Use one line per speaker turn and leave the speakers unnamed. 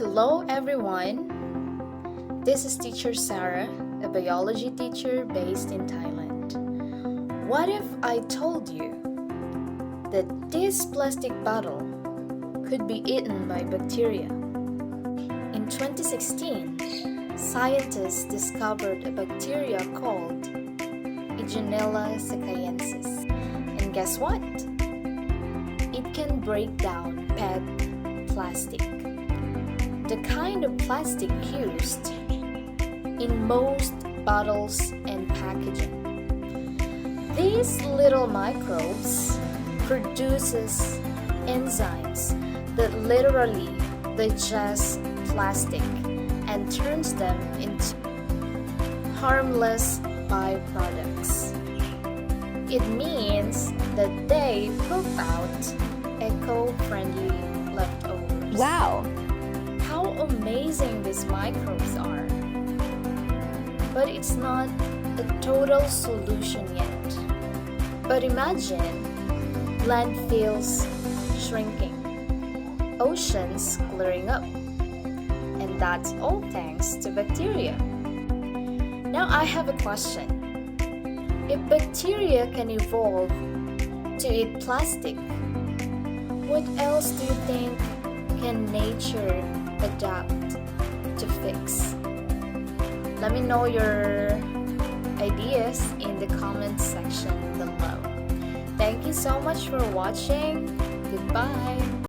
Hello everyone, this is teacher Sarah, a biology teacher based in Thailand. What if I told you that this plastic bottle could be eaten by bacteria? In 2016, scientists discovered a bacteria called Legionella sakaiensis. And guess what? It can break down PET plastic, the kind of plastic used in most bottles and packaging. These little microbes produces enzymes that literally digest plastic and turns them into harmless byproducts. It means that they poop out eco-friendly leftovers.
Wow!
How amazing these microbes are. But it's not a total solution yet. But imagine landfills shrinking, oceans clearing up, and that's all thanks to bacteria. Now I have a question. If bacteria can evolve to eat plastic, what else do you think can nature adapt to fix? Let me know your ideas in the comment section below. Thank you so much for watching. Goodbye.